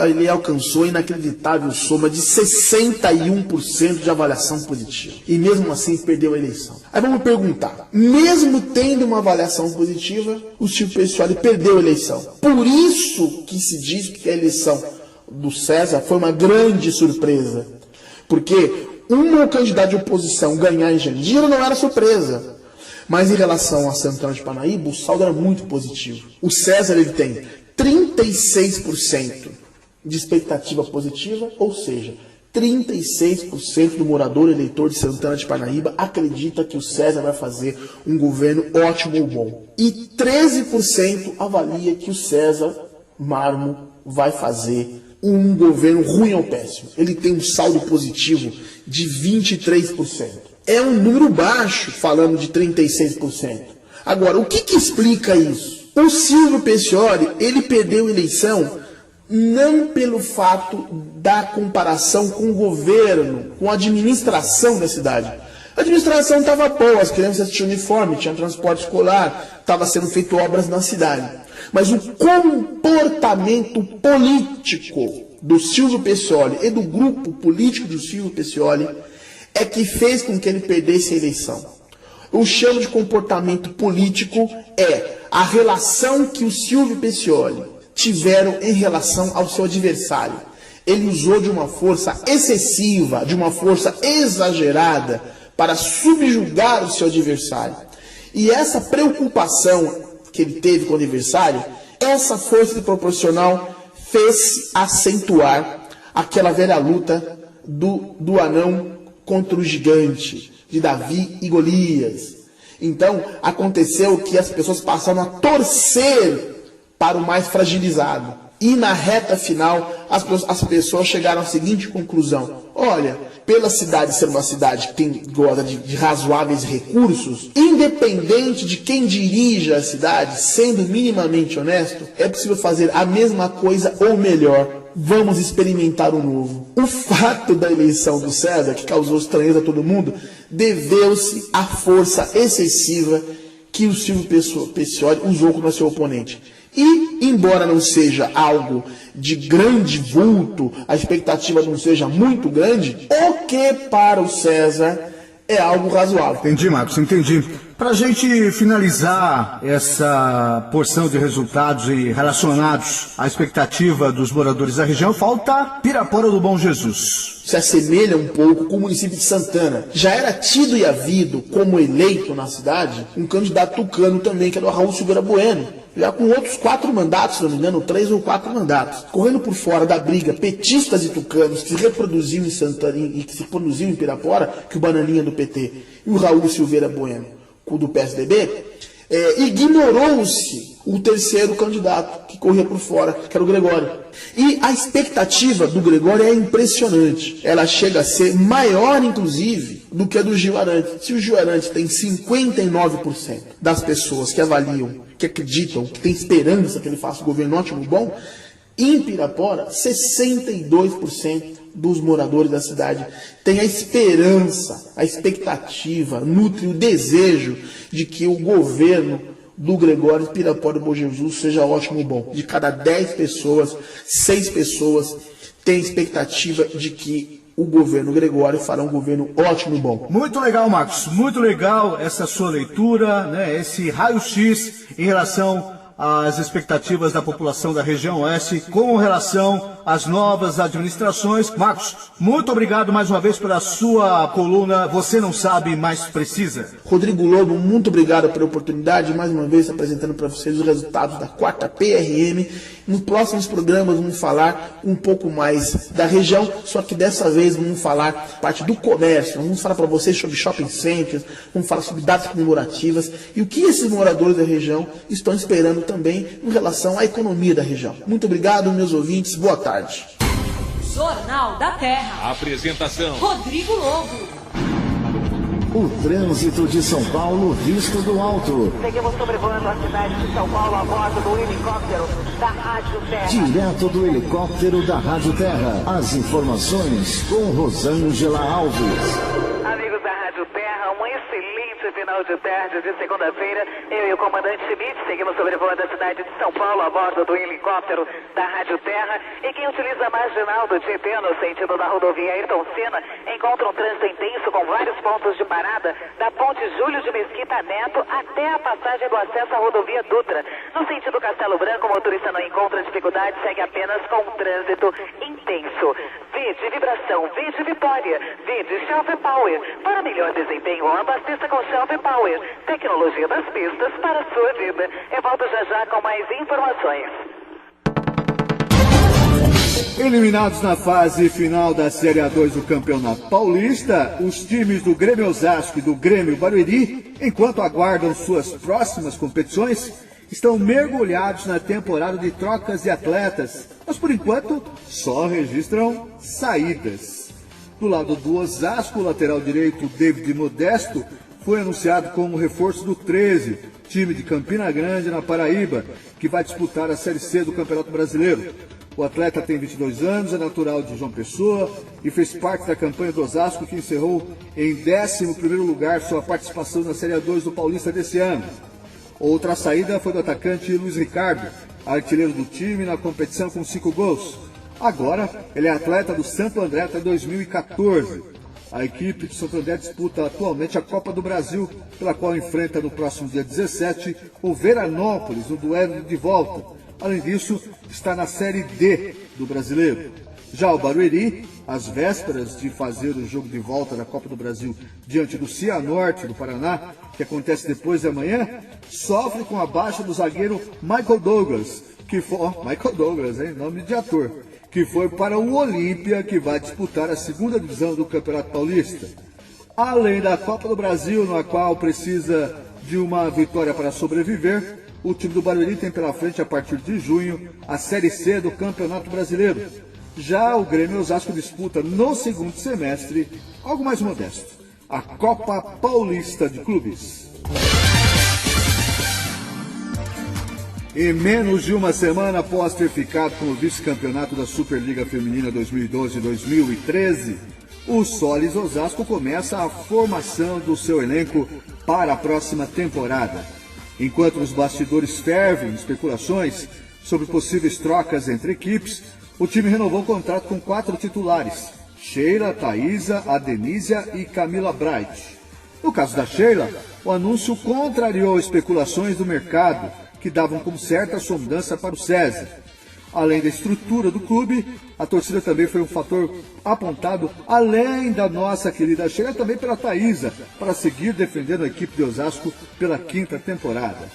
ele alcançou a inacreditável soma de 61% de avaliação positiva. E mesmo assim perdeu a eleição. Aí vamos perguntar, mesmo tendo uma avaliação positiva, o Silvio Peccioli perdeu a eleição. Por isso que se diz que a eleição do César foi uma grande surpresa. Porque um candidato de oposição ganhar em Jandira não era surpresa. Mas em relação a Santana de Parnaíba, o saldo era muito positivo. O César, ele tem 36% de expectativa positiva, ou seja, 36% do morador eleitor de Santana de Parnaíba acredita que o César vai fazer um governo ótimo ou bom. E 13% avalia que o César Marmo vai fazer um governo ruim ou péssimo. Ele tem um saldo positivo de 23%. É um número baixo, falando de 36%. Agora, o que explica isso? O Silvio Peccioli, ele perdeu a eleição não pelo fato da comparação com o governo, com a administração da cidade. A administração estava boa, as crianças tinham uniforme, tinha transporte escolar, estava sendo feito obras na cidade. Mas o comportamento político do Silvio Peccioli e do grupo político do Silvio Peccioli é que fez com que ele perdesse a eleição. O chamo de comportamento político é a relação que o Silvio Peccioli tiveram em relação ao seu adversário. Ele usou de uma força excessiva, de uma força exagerada para subjugar o seu adversário. E essa preocupação que ele teve com o adversário, essa força proporcional fez acentuar aquela velha luta do anão contra o gigante, de Davi e Golias. Então, aconteceu que as pessoas passaram a torcer para o mais fragilizado. E na reta final, as pessoas chegaram à seguinte conclusão: olha, pela cidade ser uma cidade que goza de razoáveis recursos, independente de quem dirija a cidade, sendo minimamente honesto, é possível fazer a mesma coisa ou melhor. Vamos experimentar o novo. O fato da eleição do César, que causou estranheza a todo mundo, deveu-se à força excessiva que o Silvio Peccioli usou contra seu oponente. E, embora não seja algo de grande vulto, a expectativa não seja muito grande, o que para o César é algo razoável. Entendi, Marcos, entendi. Para a gente finalizar essa porção de resultados e relacionados à expectativa dos moradores da região, falta Pirapora do Bom Jesus. Se assemelha um pouco com o município de Santana. Já era tido e havido como eleito na cidade um candidato tucano também, que era o Raul Silveira Bueno, já com outros 4 mandatos, se não me engano, 3 ou 4 mandatos. Correndo por fora da briga petistas e tucanos que se reproduziam em Santana e que se reproduziam em Pirapora, que o Bananinha do PT e o Raul Silveira Bueno, do PSDB, ignorou-se o terceiro candidato que corria por fora, que era o Gregório. E a expectativa do Gregório é impressionante. Ela chega a ser maior, inclusive, do que a do Gil Arantes. Se o Gil Arantes tem 59% das pessoas que avaliam, que acreditam, que têm esperança que ele faça o governo ótimo e bom, em Pirapora, 62% dos moradores da cidade têm a esperança, a expectativa, nutre o desejo de que o governo do Gregório Pirapora do Bom Jesus seja ótimo e bom. De cada 10 pessoas, 6 pessoas têm expectativa de que o governo Gregório fará um governo ótimo e bom. Muito legal, Marcos. Muito legal essa sua leitura, né? Esse raio-x em relação às expectativas da população da região oeste com relação às novas administrações. Marcos, muito obrigado mais uma vez pela sua coluna Você Não Sabe, Mas Precisa. Rodrigo Lobo, muito obrigado pela oportunidade, mais uma vez apresentando para vocês os resultados da 4ª PRM. Nos próximos programas vamos falar um pouco mais da região, só que dessa vez vamos falar parte do comércio. Vamos falar para vocês sobre shopping centers, vamos falar sobre datas comemorativas e o que esses moradores da região estão esperando também em relação à economia da região. Muito obrigado, meus ouvintes. Boa tarde. Jornal da Terra. Apresentação: Rodrigo Lobo. O trânsito de São Paulo visto do alto. Seguimos sobrevoando a cidade de São Paulo a bordo do helicóptero da Rádio Terra. Direto do helicóptero da Rádio Terra. As informações com Rosângela Alves. Amigos da Rádio Terra, um excelente final de tarde de segunda-feira. Eu e o comandante Schmidt seguimos sobrevoando a cidade de São Paulo a bordo do helicóptero da Rádio Terra. E quem utiliza a marginal do Tietê no sentido da rodovia Ayrton Senna encontra um trânsito intenso com vários pontos de parada da ponte Júlio de Mesquita Neto até a passagem do acesso à rodovia Dutra. No sentido Castelo Branco, o motorista não encontra dificuldade, segue apenas com um trânsito intenso. V de vibração, V de vitória, V de Shelby Power. Para melhor desempenho, abasteça com Shelby Power. Tecnologia das pistas para a sua vida. Eu volto já com mais informações. Eliminados na fase final da Série A2 do Campeonato Paulista, os times do Grêmio Osasco e do Grêmio Barueri, enquanto aguardam suas próximas competições, estão mergulhados na temporada de trocas de atletas, mas por enquanto só registram saídas. Do lado do Osasco, o lateral direito David Modesto foi anunciado como reforço do 13, time de Campina Grande, na Paraíba, que vai disputar a Série C do Campeonato Brasileiro. O atleta tem 22 anos, é natural de João Pessoa e fez parte da campanha do Osasco, que encerrou em 11º lugar sua participação na Série A2 do Paulista desse ano. Outra saída foi do atacante Luiz Ricardo, artilheiro do time na competição com 5 gols. Agora, ele é atleta do Santo André até 2014. A equipe de Santo André disputa atualmente a Copa do Brasil, pela qual enfrenta no próximo dia 17 o Veranópolis, no duelo de volta. Além disso, está na Série D do Brasileiro. Já o Barueri, às vésperas de fazer o jogo de volta da Copa do Brasil diante do Cianorte do Paraná, que acontece depois de amanhã, sofre com a baixa do zagueiro Michael Douglas, Michael Douglas, hein? Nome de ator, que foi para o Olímpia, que vai disputar a 2ª divisão do Campeonato Paulista. Além da Copa do Brasil, na qual precisa de uma vitória para sobreviver, o time do Barueri tem pela frente, a partir de junho, a Série C do Campeonato Brasileiro. Já o Grêmio Osasco disputa no segundo semestre, algo mais modesto, a Copa Paulista de Clubes. E menos de uma semana após ter ficado com o vice-campeonato da Superliga Feminina 2012-2013, o Solis Osasco começa a formação do seu elenco para a próxima temporada. Enquanto os bastidores fervem especulações sobre possíveis trocas entre equipes, o time renovou o contrato com 4 titulares: Sheila, Thaísa, Adenísia e Camila Bright. No caso da Sheila, o anúncio contrariou especulações do mercado, que davam como certa a sua mudança para o SESI. Além da estrutura do clube, a torcida também foi um fator apontado, além da nossa querida Sheila, também pela Thaísa, para seguir defendendo a equipe de Osasco pela 5ª temporada.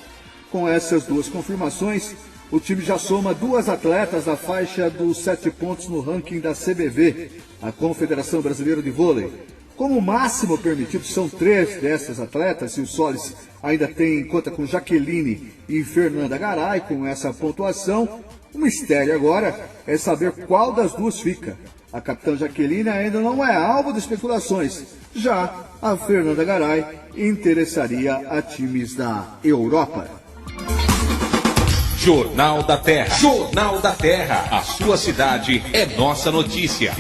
Com essas duas confirmações, o time já soma 2 atletas na faixa dos 7 pontos no ranking da CBV, a Confederação Brasileira de Vôlei. Como o máximo permitido são 3 dessas atletas, e o Solis ainda conta com Jaqueline e Fernanda Garay com essa pontuação, o mistério agora é saber qual das duas fica. A capitã Jaqueline ainda não é alvo de especulações, já a Fernanda Garay interessaria a times da Europa. Jornal da Terra. Jornal da Terra. A sua cidade é nossa notícia.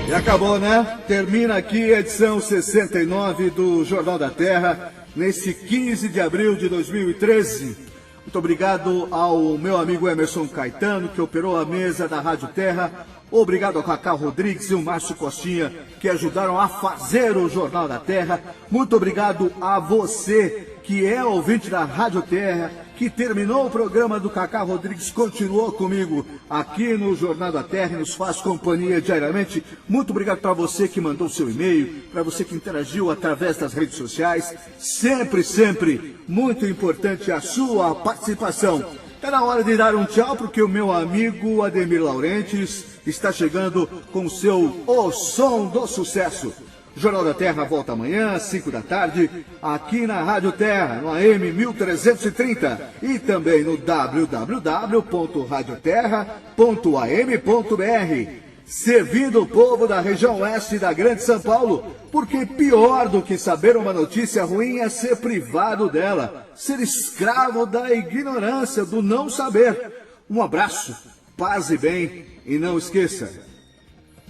E acabou, né? Termina aqui a edição 69 do Jornal da Terra, nesse 15 de abril de 2013. Muito obrigado ao meu amigo Emerson Caetano, que operou a mesa da Rádio Terra. Obrigado ao Cacá Rodrigues e o Márcio Costinha, que ajudaram a fazer o Jornal da Terra. Muito obrigado a você, que é ouvinte da Rádio Terra, que terminou o programa do Cacá Rodrigues, continuou comigo aqui no Jornal da Terra e nos faz companhia diariamente. Muito obrigado para você que mandou seu e-mail, para você que interagiu através das redes sociais. Sempre, sempre muito importante a sua participação. Está na hora de dar um tchau, porque o meu amigo Ademir Laurentiis está chegando com o seu O Som do Sucesso. O Jornal da Terra volta amanhã, às 5 da tarde, aqui na Rádio Terra, no AM 1330 e também no www.radioterra.am.br. Servindo o povo da região oeste da Grande São Paulo, porque pior do que saber uma notícia ruim é ser privado dela, ser escravo da ignorância, do não saber. Um abraço, paz e bem, e não esqueça,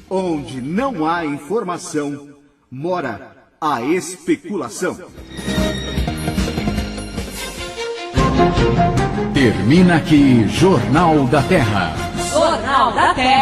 onde não há informação, mora a especulação. Termina aqui Jornal da Terra. Jornal da Terra.